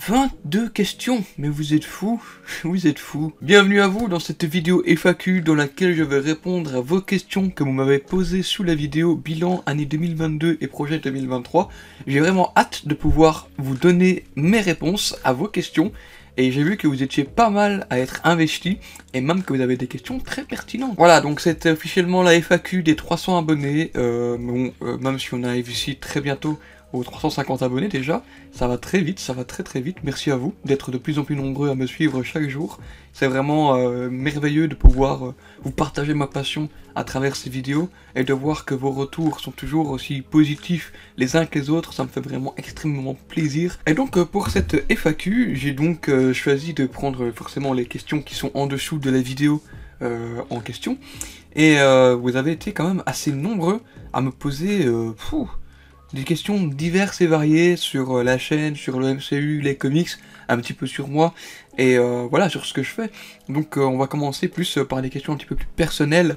22 questions, mais vous êtes fous, vous êtes fous. Bienvenue à vous dans cette vidéo FAQ dans laquelle je vais répondre à vos questions que vous m'avez posées sous la vidéo bilan année 2022 et projet 2023. J'ai vraiment hâte de pouvoir vous donner mes réponses à vos questions. Et j'ai vu que vous étiez pas mal à être investis, et même que vous avez des questions très pertinentes. Voilà, donc c'est officiellement la FAQ des 300 abonnés, même si on arrive ici très bientôt aux 350 abonnés déjà, ça va très vite, ça va très vite. Merci à vous d'être de plus en plus nombreux à me suivre chaque jour. C'est vraiment merveilleux de pouvoir vous partager ma passion à travers ces vidéos et de voir que vos retours sont toujours aussi positifs les uns que les autres, ça me fait vraiment extrêmement plaisir. Et donc pour cette FAQ, j'ai donc choisi de prendre forcément les questions qui sont en dessous de la vidéo en question. Et vous avez été quand même assez nombreux à me poser des questions diverses et variées sur la chaîne, sur le MCU, les comics, un petit peu sur moi, et voilà, sur ce que je fais. Donc on va commencer plus par des questions un petit peu plus personnelles,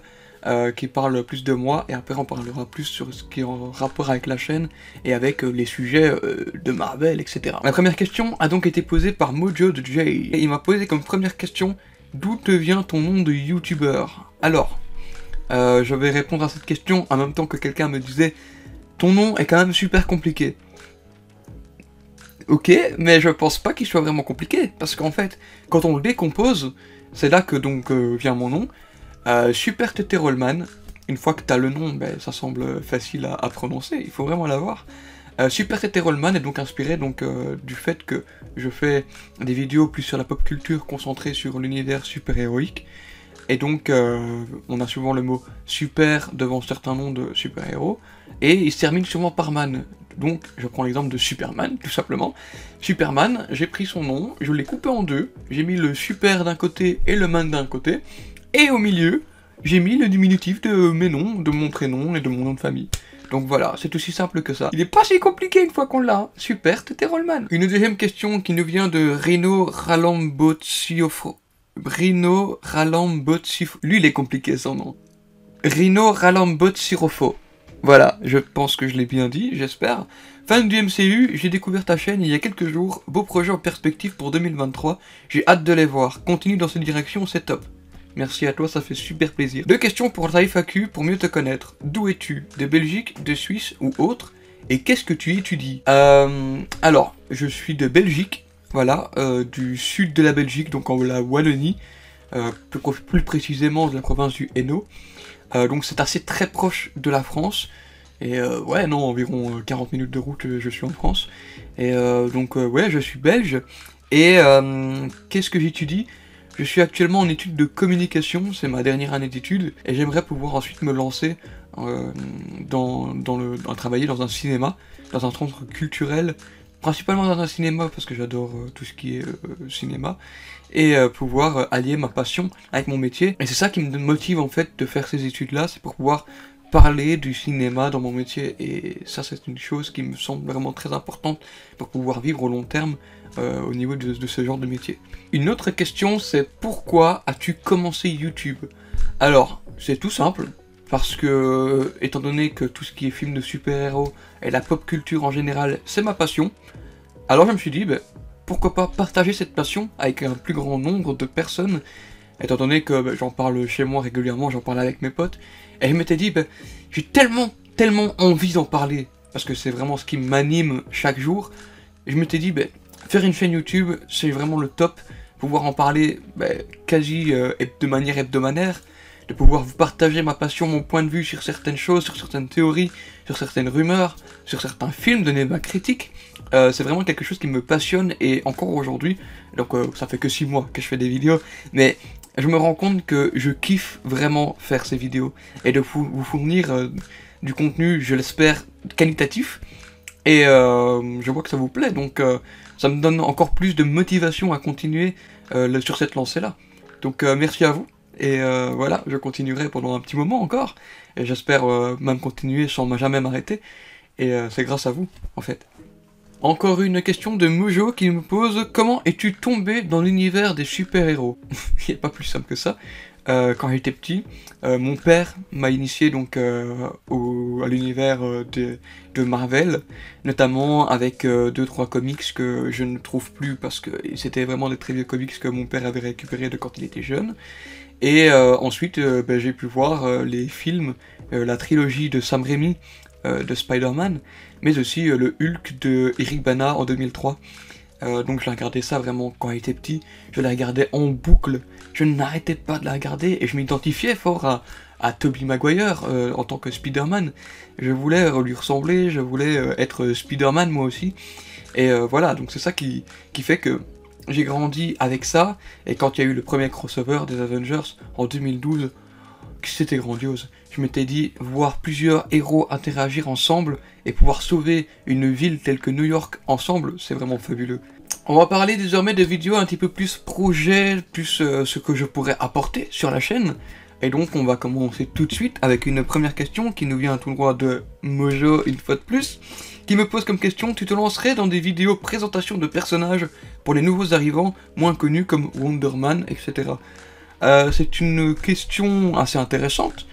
qui parlent plus de moi, et après on parlera plus sur ce qui est en rapport avec la chaîne, et avec les sujets de Marvel, etc. La première question a donc été posée par Mojo de Jay, et il m'a posé comme première question, d'où te vient ton nom de youtubeur? Alors, je vais répondre à cette question en même temps que quelqu'un me disait ton nom est quand même super compliqué. Ok, mais je pense pas qu'il soit vraiment compliqué, parce qu'en fait, quand on le décompose, c'est là que donc vient mon nom. Super Teterolman, une fois que t'as le nom, ben, ça semble facile à prononcer, il faut vraiment l'avoir. Super Teterolman est donc inspiré du fait que je fais des vidéos plus sur la pop culture concentrées sur l'univers super-héroïque. Et donc, on a souvent le mot super devant certains noms de super-héros, et il se termine souvent par man. Donc, je prends l'exemple de Superman, tout simplement. Superman, j'ai pris son nom, je l'ai coupé en deux, j'ai mis le super d'un côté et le man d'un côté, et au milieu, j'ai mis le diminutif de mes noms, de mon prénom et de mon nom de famille. Donc voilà, c'est aussi simple que ça. Il est pas si compliqué une fois qu'on l'a. Super Teterolman. Une deuxième question qui nous vient de Reno Ralambotsiofo. Rino Ralambotsirofo. Lui, il est compliqué son nom. Rino Ralambotsirofo. Voilà, je pense que je l'ai bien dit, j'espère. Fan du MCU, j'ai découvert ta chaîne il y a quelques jours. Beaux projets en perspective pour 2023. J'ai hâte de les voir. Continue dans cette direction, c'est top. Merci à toi, ça fait super plaisir. Deux questions pour ta FAQ pour mieux te connaître. D'où es-tu? De Belgique, de Suisse ou autre? Et qu'est-ce que tu étudies? Alors, je suis de Belgique. Voilà, du sud de la Belgique, donc en la Wallonie, plus précisément de la province du Hainaut. Donc c'est assez très proche de la France, et ouais, non, environ 40 minutes de route, je suis en France. Et ouais, je suis belge, et qu'est-ce que j'étudie? Je suis actuellement en études de communication, c'est ma dernière année d'études, et j'aimerais pouvoir ensuite me lancer à travailler dans un cinéma, dans un centre culturel, principalement dans un cinéma parce que j'adore tout ce qui est cinéma, et pouvoir allier ma passion avec mon métier. Et c'est ça qui me motive en fait de faire ces études là, c'est pour pouvoir parler du cinéma dans mon métier, et ça c'est une chose qui me semble vraiment très importante pour pouvoir vivre au long terme au niveau de ce genre de métier. Une autre question, c'est pourquoi as-tu commencé YouTube? Alors, c'est tout simple. Parce que, étant donné que tout ce qui est film de super-héros et la pop culture en général, c'est ma passion, alors je me suis dit, pourquoi pas partager cette passion avec un plus grand nombre de personnes, étant donné que j'en parle chez moi régulièrement, j'en parle avec mes potes, et je m'étais dit, j'ai tellement envie d'en parler, parce que c'est vraiment ce qui m'anime chaque jour, et je m'étais dit, faire une chaîne YouTube, c'est vraiment le top, pouvoir en parler quasi de manière hebdomadaire, de pouvoir vous partager ma passion, mon point de vue sur certaines choses, sur certaines théories, sur certaines rumeurs, sur certains films, donner ma critique. C'est vraiment quelque chose qui me passionne, et encore aujourd'hui, donc ça fait que 6 mois que je fais des vidéos, mais je me rends compte que je kiffe vraiment faire ces vidéos, et de vous fournir du contenu, je l'espère, qualitatif, et je vois que ça vous plaît, donc ça me donne encore plus de motivation à continuer sur cette lancée-là. Donc merci à vous. Et voilà, je continuerai pendant un petit moment encore, et j'espère même continuer sans jamais m'arrêter, et c'est grâce à vous, en fait. Encore une question de Mojo qui me pose « Comment es-tu tombé dans l'univers des super-héros ?» Il n'y a pas plus simple que ça. quand j'étais petit, mon père m'a initié donc à l'univers de Marvel, notamment avec 2-3 comics que je ne trouve plus parce que c'était vraiment des très vieux comics que mon père avait récupérés de quand il était jeune. Et ensuite, ben, j'ai pu voir les films, la trilogie de Sam Raimi de Spider-Man, mais aussi le Hulk de Eric Bana en 2003. Donc je regardais ça vraiment quand j'étais petit, je la regardais en boucle, je n'arrêtais pas de la regarder et je m'identifiais fort à Tobey Maguire en tant que Spider-Man. Je voulais lui ressembler, je voulais être Spider-Man moi aussi. Et voilà, donc c'est ça qui fait que j'ai grandi avec ça, et quand il y a eu le premier crossover des Avengers en 2012, c'était grandiose. Je m'étais dit, voir plusieurs héros interagir ensemble et pouvoir sauver une ville telle que New York ensemble, c'est vraiment fabuleux. On va parler désormais de vidéos un petit peu plus projet, plus ce que je pourrais apporter sur la chaîne. Et donc on va commencer tout de suite avec une première question qui nous vient tout droit de Mojo une fois de plus, qui me pose comme question: tu te lancerais dans des vidéos présentation de personnages pour les nouveaux arrivants moins connus comme Wonder Man, etc. C'est une question assez intéressante,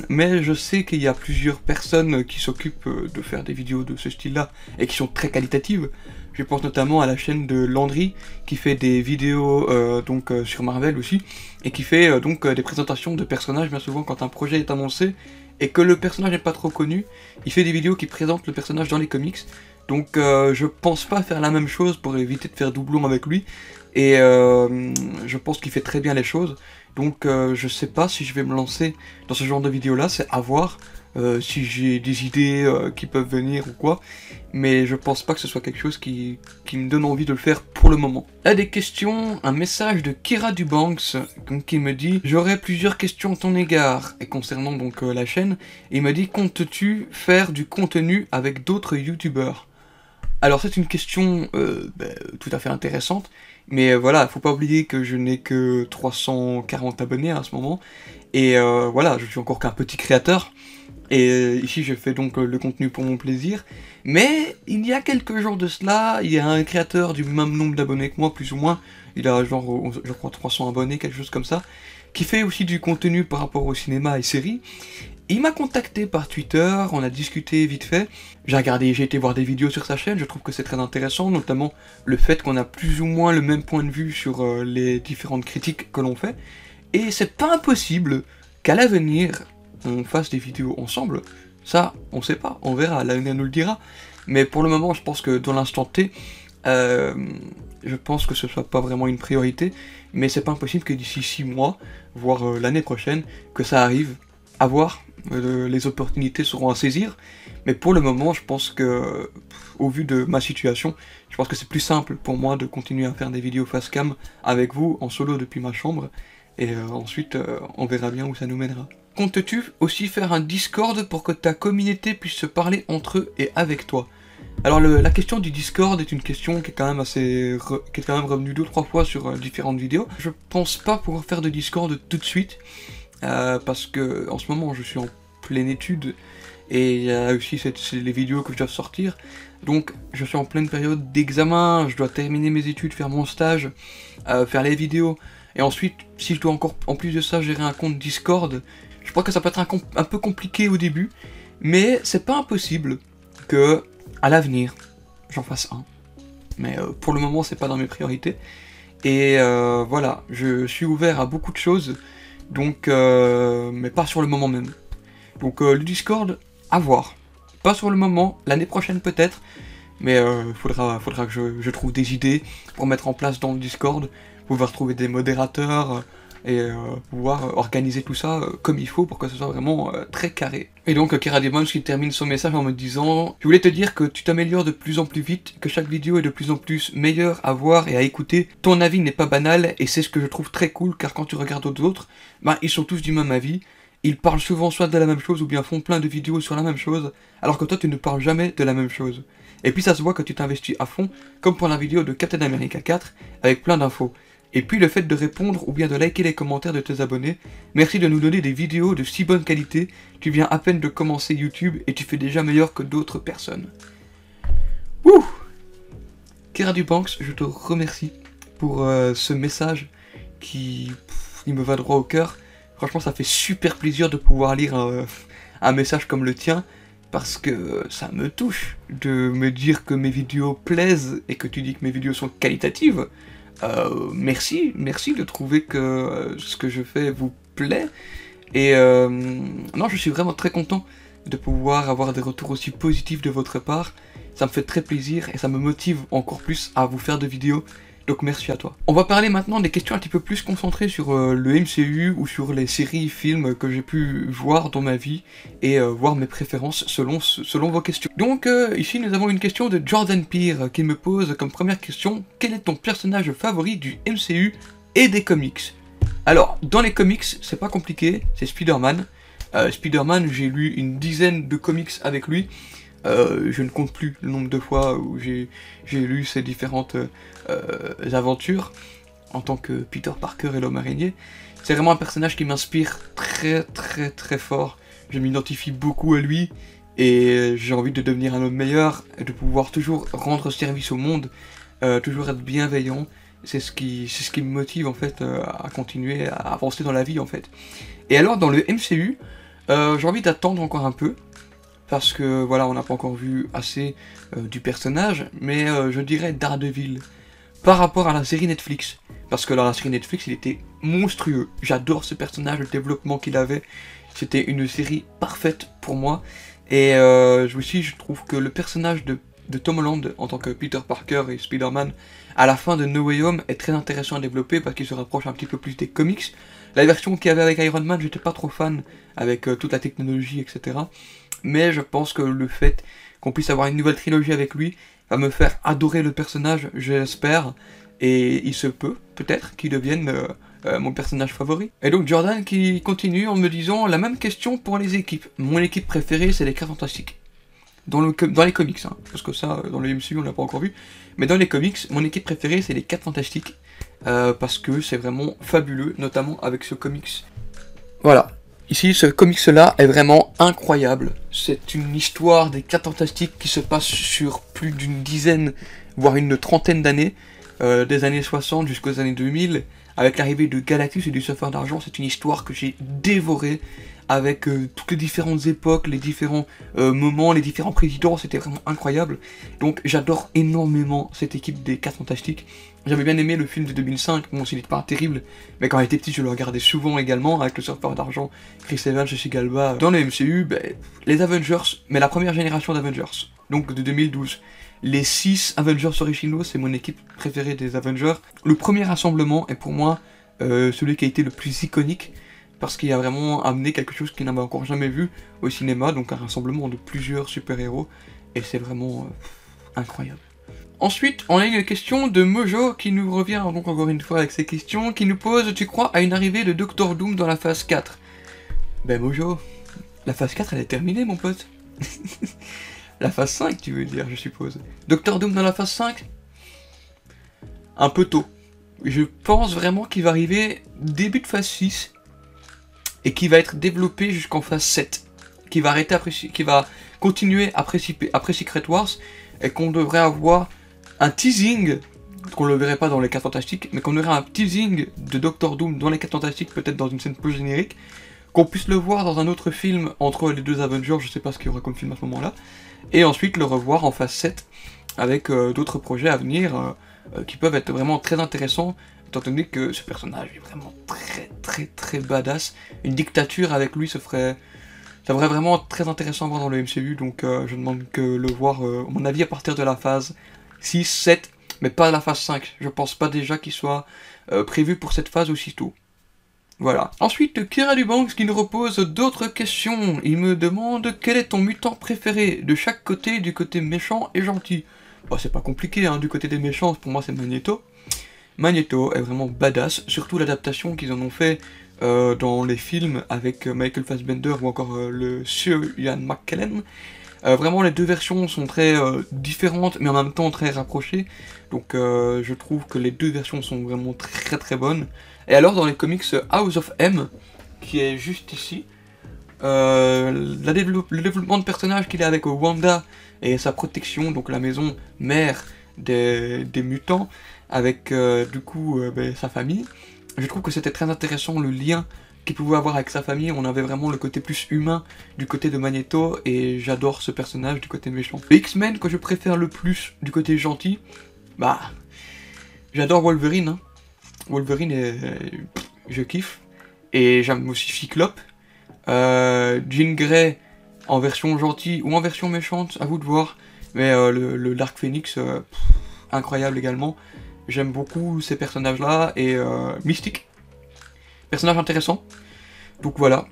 mais je sais qu'il y a plusieurs personnes qui s'occupent de faire des vidéos de ce style-là et qui sont très qualitatives. Je pense notamment à la chaîne de Landry qui fait des vidéos sur Marvel aussi, et qui fait des présentations de personnages bien souvent quand un projet est annoncé et que le personnage n'est pas trop connu. Il fait des vidéos qui présentent le personnage dans les comics, donc je pense pas faire la même chose pour éviter de faire doublon avec lui. Et je pense qu'il fait très bien les choses, donc je sais pas si je vais me lancer dans ce genre de vidéo là, c'est à voir si j'ai des idées qui peuvent venir ou quoi, mais je pense pas que ce soit quelque chose qui me donne envie de le faire pour le moment. Là, des questions, un message de Kira Dubanks qui me dit: j'aurais plusieurs questions à ton égard, et concernant donc la chaîne, il m'a dit: comptes-tu faire du contenu avec d'autres youtubeurs? Alors c'est une question tout à fait intéressante, mais voilà, faut pas oublier que je n'ai que 340 abonnés à ce moment, et voilà, je suis encore qu'un petit créateur, et ici je fais donc le contenu pour mon plaisir, mais il y a quelques jours de cela, il y a un créateur du même nombre d'abonnés que moi, plus ou moins, il a genre, je crois 300 abonnés, quelque chose comme ça, qui fait aussi du contenu par rapport au cinéma et séries. Il m'a contacté par Twitter, on a discuté vite fait, j'ai été voir des vidéos sur sa chaîne, je trouve que c'est très intéressant, notamment le fait qu'on a plus ou moins le même point de vue sur les différentes critiques que l'on fait, et c'est pas impossible qu'à l'avenir, on fasse des vidéos ensemble. Ça, on sait pas, on verra, l'avenir nous le dira, mais pour le moment, je pense que dans l'instant T, je pense que ce soit pas vraiment une priorité, mais c'est pas impossible que d'ici 6 mois, voire l'année prochaine, que ça arrive. À voir, les opportunités seront à saisir, mais pour le moment, je pense que, au vu de ma situation, je pense que c'est plus simple pour moi de continuer à faire des vidéos face cam avec vous, en solo depuis ma chambre, et ensuite, on verra bien où ça nous mènera. Comptes-tu aussi faire un Discord pour que ta communauté puisse se parler entre eux et avec toi? Alors la question du Discord est une question qui est quand même revenue 2-3 fois sur différentes vidéos. Je pense pas pouvoir faire de Discord tout de suite, parce que en ce moment je suis en pleine étude et il y a aussi les vidéos que je dois sortir, donc je suis en pleine période d'examen, je dois terminer mes études, faire mon stage, faire les vidéos, et ensuite si je dois encore en plus de ça gérer un compte Discord, je crois que ça peut être un peu compliqué au début, mais c'est pas impossible que à l'avenir j'en fasse un, mais pour le moment c'est pas dans mes priorités, et voilà, je suis ouvert à beaucoup de choses. Donc, mais pas sur le moment même. Donc le Discord, à voir. Pas sur le moment, l'année prochaine peut-être, mais faudra que je trouve des idées pour mettre en place dans le Discord, pouvoir trouver des modérateurs, et pouvoir organiser tout ça comme il faut pour que ce soit vraiment très carré. Et donc Kira Demons qui termine son message en me disant: je voulais te dire que tu t'améliores de plus en plus vite, que chaque vidéo est de plus en plus meilleure à voir et à écouter. Ton avis n'est pas banal et c'est ce que je trouve très cool, car quand tu regardes d'autres, ils sont tous du même avis. Ils parlent souvent soit de la même chose ou bien font plein de vidéos sur la même chose, alors que toi tu ne parles jamais de la même chose. Et puis ça se voit que tu t'investis à fond, comme pour la vidéo de Captain America 4, avec plein d'infos. Et puis le fait de répondre ou bien de liker les commentaires de tes abonnés, merci de nous donner des vidéos de si bonne qualité, tu viens à peine de commencer YouTube et tu fais déjà meilleur que d'autres personnes. Wouh! Kira Dubanks, je te remercie pour ce message qui... il me va droit au cœur. Franchement, ça fait super plaisir de pouvoir lire un message comme le tien, parce que ça me touche de me dire que mes vidéos plaisent et que tu dis que mes vidéos sont qualitatives. Merci de trouver que ce que je fais vous plaît. Et non, je suis vraiment très content de pouvoir avoir des retours aussi positifs de votre part. Ça me fait très plaisir et ça me motive encore plus à vous faire de vidéos. Donc merci à toi. On va parler maintenant des questions un petit peu plus concentrées sur le MCU ou sur les séries, films que j'ai pu voir dans ma vie et voir mes préférences selon vos questions. Donc ici nous avons une question de Jordan Peer qui me pose comme première question: quel est ton personnage favori du MCU et des comics? Alors, dans les comics, c'est pas compliqué, c'est Spider-Man. Spider-Man, j'ai lu une dizaine de comics avec lui. Je ne compte plus le nombre de fois où j'ai lu ces différentes aventures en tant que Peter Parker et l'homme araignée. C'est vraiment un personnage qui m'inspire très fort. Je m'identifie beaucoup à lui et j'ai envie de devenir un homme meilleur et de pouvoir toujours rendre service au monde, toujours être bienveillant. C'est ce qui me motive en fait à continuer à avancer dans la vie en fait. Et alors dans le MCU, j'ai envie d'attendre encore un peu, parce que voilà, on n'a pas encore vu assez du personnage, mais je dirais Daredevil, par rapport à la série Netflix. Parce que dans la série Netflix, il était monstrueux. J'adore ce personnage, le développement qu'il avait. C'était une série parfaite pour moi. Et je trouve que le personnage de Tom Holland en tant que Peter Parker et Spider-Man à la fin de No Way Home est très intéressant à développer parce qu'il se rapproche un petit peu plus des comics. La version qu'il y avait avec Iron Man, j'étais pas trop fan avec toute la technologie, etc. Mais je pense que le fait qu'on puisse avoir une nouvelle trilogie avec lui va me faire adorer le personnage, j'espère, et il se peut, peut-être, qu'il devienne mon personnage favori. Et donc Jordan qui continue en me disant la même question pour les équipes. Mon équipe préférée, c'est les 4 Fantastiques. Dans les comics, hein, parce que ça, dans le MCU, on l'a pas encore vu. Mais dans les comics, mon équipe préférée, c'est les 4 Fantastiques, parce que c'est vraiment fabuleux, notamment avec ce comics. Voilà. Ici, ce comics-là est vraiment incroyable. C'est une histoire des 4 Fantastiques qui se passe sur plus d'une dizaine, voire une trentaine d'années, des années 60 jusqu'aux années 2000. Avec l'arrivée de Galactus et du Surfeur d'Argent, c'est une histoire que j'ai dévorée, avec toutes les différentes époques, les différents moments, les différents présidents, c'était vraiment incroyable. Donc j'adore énormément cette équipe des 4 Fantastiques. J'avais bien aimé le film de 2005, bon, il n'était pas terrible, mais quand j'étais petit, je le regardais souvent également, avec le Surfeur d'Argent, Chris Evans, Jessica Alba. Dans le MCU, les Avengers, mais la première génération d'Avengers, donc de 2012. Les 6 Avengers originaux, c'est mon équipe préférée des Avengers. Le premier rassemblement est pour moi celui qui a été le plus iconique, parce qu'il a vraiment amené quelque chose qu'il n'avait encore jamais vu au cinéma, donc un rassemblement de plusieurs super-héros, et c'est vraiment incroyable. Ensuite, on a une question de Mojo qui nous revient donc encore une fois avec ses questions, qui nous pose: tu crois à une arrivée de Doctor Doom dans la phase 4? Ben Mojo, la phase 4 elle est terminée mon pote. La phase 5 tu veux dire, je suppose. Doctor Doom dans la phase 5? Un peu tôt. Je pense vraiment qu'il va arriver début de phase 6, et qui va être développé jusqu'en phase 7, qui va continuer après Secret Wars, et qu'on devrait avoir un teasing, qu'on ne le verrait pas dans les 4 Fantastiques, mais qu'on aurait un teasing de Doctor Doom dans les 4 Fantastiques, peut-être dans une scène post-générique, qu'on puisse le voir dans un autre film entre les deux Avengers, je sais pas ce qu'il y aura comme film à ce moment-là, et ensuite le revoir en phase 7, avec d'autres projets à venir, qui peuvent être vraiment très intéressants, étant donné que ce personnage est vraiment très badass. Une dictature avec lui, ça serait vraiment très intéressant à voir dans le MCU, donc je demande que le voir, à mon avis, à partir de la phase 6, 7, mais pas la phase 5. Je pense pas déjà qu'il soit prévu pour cette phase aussitôt. Voilà. Ensuite, Kira Dubanks qui nous repose d'autres questions. Il me demande quel est ton mutant préféré de chaque côté, du côté méchant et gentil. Bah, c'est pas compliqué, hein, du côté des méchants, pour moi c'est Magneto. Magneto est vraiment badass, surtout l'adaptation qu'ils en ont fait dans les films avec Michael Fassbender ou encore le Sir Ian McKellen. Vraiment les deux versions sont très différentes mais en même temps très rapprochées, donc je trouve que les deux versions sont vraiment très bonnes. Et alors dans les comics House of M, qui est juste ici, le développement de personnage qu'il a avec Wanda et sa protection, donc la maison mère des mutants, avec du coup sa famille, Je trouve que c'était très intéressant le lien qu'il pouvait avoir avec sa famille. On avait vraiment le côté plus humain du côté de Magneto, et j'adore ce personnage du côté méchant. Le X-Men que je préfère le plus du côté gentil, bah, j'adore Wolverine. Hein. Wolverine, je kiffe. Et j'aime aussi Cyclope. Jean Grey en version gentille ou en version méchante, à vous de voir. Mais le Dark Phoenix, incroyable également. J'aime beaucoup ces personnages-là. Et Mystique, personnage intéressant. Donc voilà,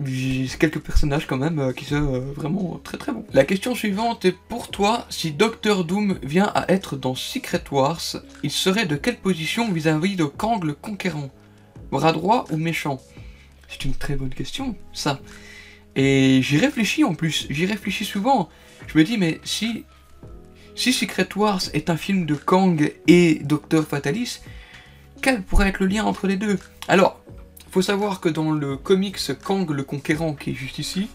j'ai quelques personnages quand même qui sont vraiment très très bons. La question suivante est pour toi, si Doctor Doom vient à être dans Secret Wars, il serait de quelle position vis-à-vis de Kang le Conquérant? Bras droit ou méchant? C'est une très bonne question, ça. Et j'y réfléchis en plus, j'y réfléchis souvent. Je me dis, mais si Secret Wars est un film de Kang et Dr. Fatalis, quel pourrait être le lien entre les deux? Alors, faut savoir que dans le comics Kang le Conquérant, qui est juste ici,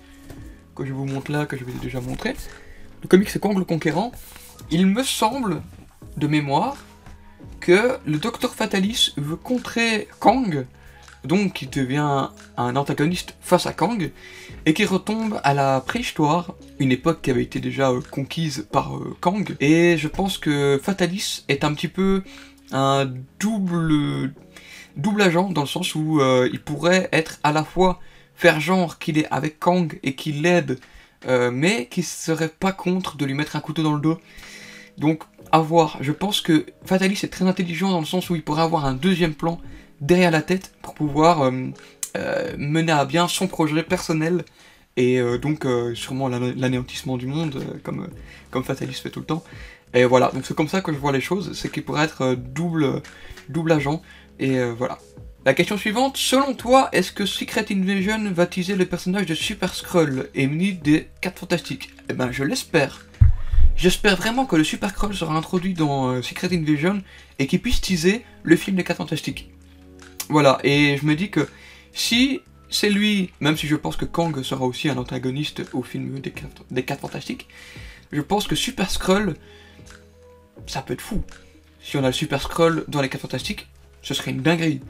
que je vous montre là, que je vous ai déjà montré, le comics Kang le Conquérant, il me semble, de mémoire, que le Dr. Fatalis veut contrer Kang, donc qui devient un antagoniste face à Kang, et qui retombe à la préhistoire, une époque qui avait été déjà conquise par Kang, et je pense que Fatalis est un petit peu un double agent, dans le sens où il pourrait être à la fois faire genre qu'il est avec Kang et qu'il l'aide, mais qu'il serait pas contre de lui mettre un couteau dans le dos. Donc à voir. Je pense que Fatalis est très intelligent dans le sens où il pourrait avoir un deuxième plan derrière la tête pour pouvoir mener à bien son projet personnel, et donc sûrement l'anéantissement du monde, comme Fatalis fait tout le temps. Et voilà, donc c'est comme ça que je vois les choses, c'est qu'il pourrait être double agent. Et voilà. La question suivante, selon toi, est-ce que Secret Invasion va teaser le personnage de Super Skrull et muni des 4 Fantastiques? Eh ben, je l'espère. J'espère vraiment que le Super Skrull sera introduit dans Secret Invasion et qu'il puisse teaser le film des 4 Fantastiques. Voilà, et je me dis que si c'est lui, même si je pense que Kang sera aussi un antagoniste au film des 4 Fantastiques, je pense que Super Skrull, ça peut être fou. Si on a le Super Skrull dans les 4 Fantastiques, ce serait une dinguerie,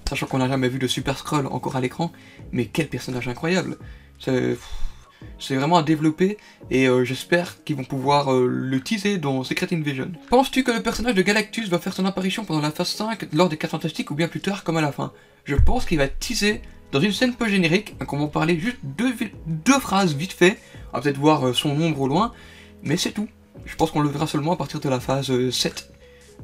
sachant qu'on n'a jamais vu de Super Skrull encore à l'écran, mais quel personnage incroyable. C'est vraiment à développer, et j'espère qu'ils vont pouvoir le teaser dans Secret Invasion. Penses-tu que le personnage de Galactus va faire son apparition pendant la phase 5 lors des 4 Fantastiques, ou bien plus tard comme à la fin? Je pense qu'il va être teasé dans une scène peu générique, qu'on va parler juste deux phrases vite fait, on va peut-être voir son ombre au loin, mais c'est tout. Je pense qu'on le verra seulement à partir de la phase 7.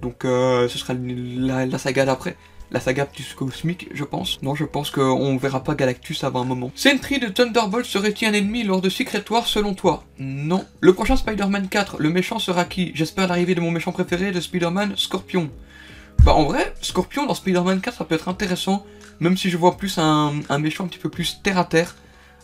Donc ce sera la saga d'après. La saga plus cosmique, je pense. Non, je pense qu'on verra pas Galactus avant un moment. Sentry de Thunderbolt serait-il un ennemi lors de Secret Wars selon toi? Non. Le prochain Spider-Man 4, le méchant sera qui? J'espère l'arrivée de mon méchant préféré de Spider-Man, Scorpion. Bah en vrai, Scorpion dans Spider-Man 4 ça peut être intéressant, même si je vois plus un méchant un petit peu plus terre à terre.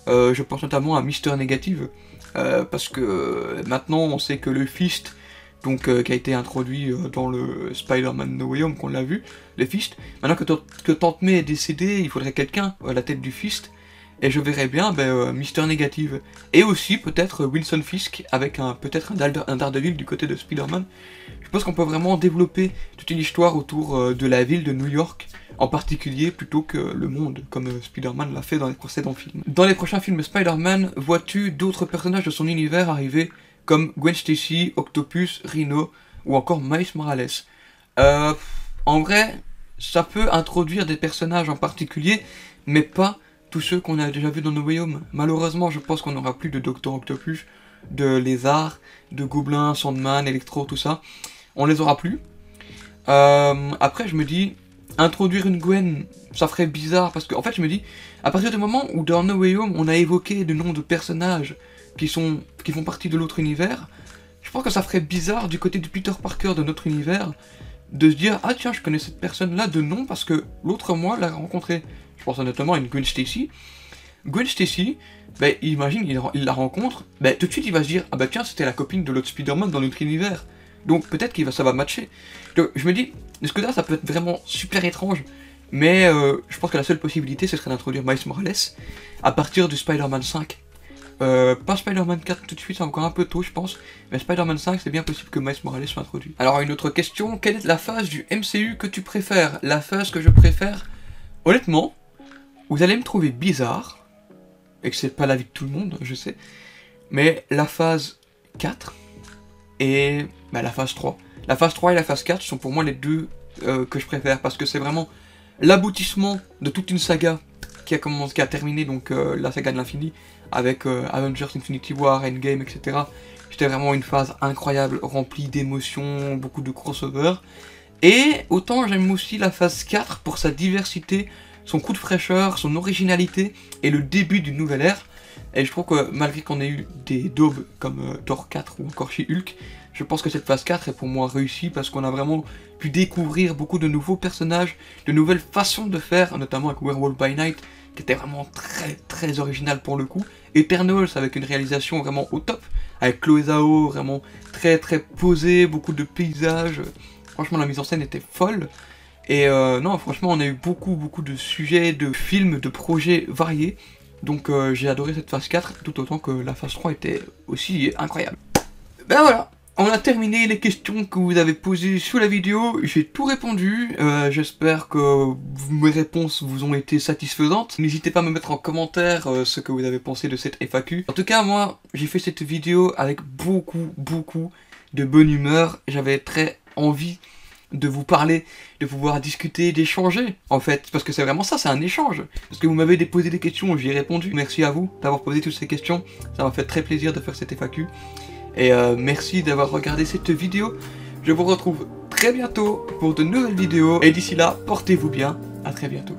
Je pense notamment à Mister Négative, parce que maintenant on sait que le Fist, donc qui a été introduit dans le Spider-Man No Way Home, qu'on l'a vu, le Fist. Maintenant que Tante May est décédée, il faudrait quelqu'un à la tête du Fist, et je verrais bien Mister Négative. Et aussi peut-être Wilson Fisk, avec peut-être un Daredevil du côté de Spider-Man. Je pense qu'on peut vraiment développer toute une histoire autour de la ville de New York, en particulier, plutôt que le monde, comme Spider-Man l'a fait dans les précédents films. Dans les prochains films Spider-Man, vois-tu d'autres personnages de son univers arriver, comme Gwen Stacy, Octopus, Rhino, ou encore Miles Morales? En vrai, ça peut introduire des personnages en particulier, mais pas tous ceux qu'on a déjà vus dans No Way Home. Malheureusement, je pense qu'on n'aura plus de Docteur Octopus, de Lézard, de Gobelin, Sandman, Electro, tout ça. On les aura plus. Après, je me dis, introduire une Gwen, ça ferait bizarre, parce qu'en fait, je me dis, à partir du moment où dans No Way Home, on a évoqué de noms de personnages qui font partie de l'autre univers, je pense que ça ferait bizarre du côté de Peter Parker de notre univers, de se dire, ah tiens, je connais cette personne-là de nom parce que l'autre moi l'a rencontré. Je pense notamment à une Gwen Stacy. Gwen Stacy, imagine, il la rencontre, tout de suite il va se dire, ah bah tiens, c'était la copine de l'autre Spider-Man dans notre univers. Donc peut-être que ça va matcher. Donc je me dis, de ce côté-là, ça peut être vraiment super étrange, mais je pense que la seule possibilité, ce serait d'introduire Miles Morales à partir du Spider-Man 5. Pas Spider-Man 4 tout de suite, c'est encore un peu tôt je pense, mais Spider-Man 5 c'est bien possible que Miles Morales soit introduit. Alors une autre question, quelle est la phase du MCU que tu préfères? La phase que je préfère, honnêtement, vous allez me trouver bizarre, et que c'est pas l'avis de tout le monde, je sais, mais la phase 4 et la phase 3. La phase 3 et la phase 4 sont pour moi les deux que je préfère, parce que c'est vraiment l'aboutissement de toute une saga qui a terminé donc la saga de l'infini, avec Avengers Infinity War, Endgame, etc. C'était vraiment une phase incroyable, remplie d'émotions, beaucoup de crossovers. Et autant j'aime aussi la phase 4 pour sa diversité, son coup de fraîcheur, son originalité et le début d'une nouvelle ère. Et je trouve que malgré qu'on ait eu des daubes comme Thor 4 ou encore She-Hulk, je pense que cette phase 4 est pour moi réussie parce qu'on a vraiment pu découvrir beaucoup de nouveaux personnages, de nouvelles façons de faire, notamment avec Werewolf by Night, qui était vraiment très original pour le coup. Eternals avec une réalisation vraiment au top, avec Chloé Zhao, vraiment très posée, beaucoup de paysages. Franchement, la mise en scène était folle. Et non, franchement, on a eu beaucoup de sujets, de films, de projets variés. Donc j'ai adoré cette phase 4, tout autant que la phase 3 était aussi incroyable. Ben voilà, on a terminé les questions que vous avez posées sous la vidéo, j'ai tout répondu, j'espère que mes réponses vous ont été satisfaisantes. N'hésitez pas à me mettre en commentaire ce que vous avez pensé de cette FAQ. En tout cas, moi, j'ai fait cette vidéo avec beaucoup de bonne humeur, j'avais très envie de vous parler, de pouvoir discuter, d'échanger, en fait, parce que c'est vraiment ça, c'est un échange. Parce que vous m'avez posé des questions, j'y ai répondu. Merci à vous d'avoir posé toutes ces questions, ça m'a fait très plaisir de faire cette FAQ. Et merci d'avoir regardé cette vidéo. Je vous retrouve très bientôt pour de nouvelles vidéos. Et d'ici là, portez-vous bien, à très bientôt.